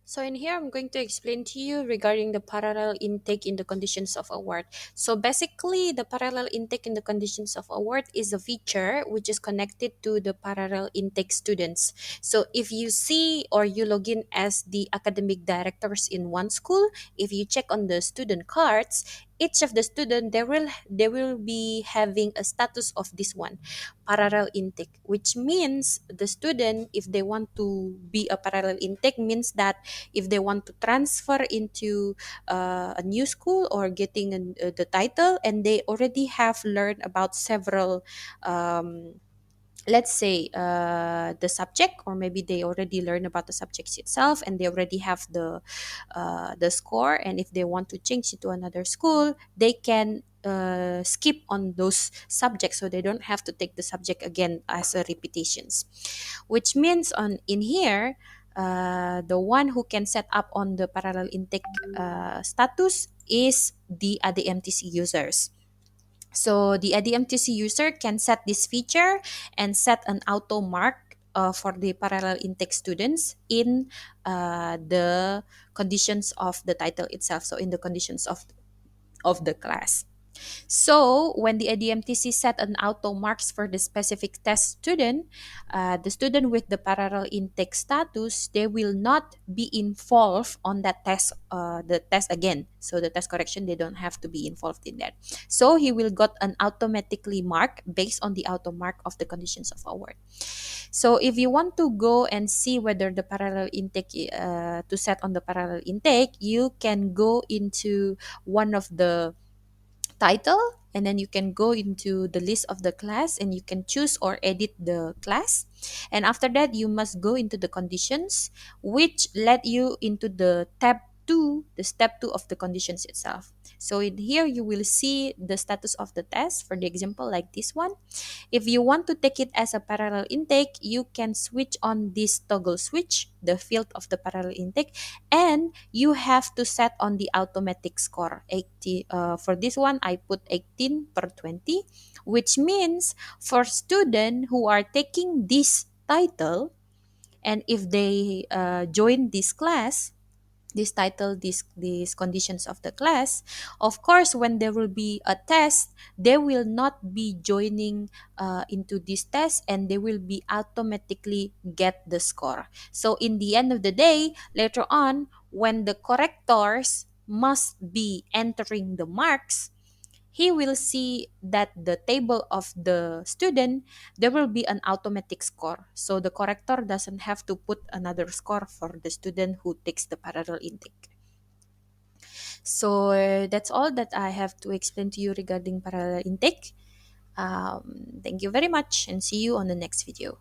So in here, I'm going to explain to you regarding the parallel intake in the conditions of award. So basically, the parallel intake in the conditions of award is a feature which is connected to the parallel intake students. So if you see or you log in as the academic directors in one school, if you check on the student cards, each of the student they will be having a status of this one parallel intake, which means the student, if they want to be a parallel intake, means that if they want to transfer into a new school or getting the title and they already have learned about several let's say the subject, or maybe they already learn about the subjects itself and they already have the score, and if they want to change it to another school, they can skip on those subjects, so they don't have to take the subject again as a repetitions, which means on in here, the one who can set up on the parallel intake status is the ADMTC users. So the ADMTC user can set this feature and set an auto mark for the parallel intake students in the conditions of the title itself. So in the conditions of the class. So when the ADMTC set an auto marks for the specific test student, the student with the parallel intake status, they will not be involved on that test, the test again. So the test correction, they don't have to be involved in that. So he will got an automatically mark based on the auto mark of the conditions of award. So if you want to go and see whether the parallel intake to set on the parallel intake, you can go into one of the title, and then you can go into the list of the class and you can choose or edit the class, and after that you must go into the conditions, which led you into the tab 2, the step 2 of the conditions itself. So in here you will see the status of the test for the example like this one. If you want to take it as a parallel intake, you can switch on this toggle switch, the field of the parallel intake, and you have to set on the automatic score 80. For this one, I put 18 per 20, which means for students who are taking this title, and if they join this class, this title, these conditions of the class, of course when there will be a test, they will not be joining into this test, and they will be automatically get the score. So in the end of the day, later on, when the correctors must be entering the marks, he will see that the table of the student, there will be an automatic score, so the corrector doesn't have to put another score for the student who takes the parallel intake. So that's all that I have to explain to you regarding parallel intake. Thank you very much and see you on the next video.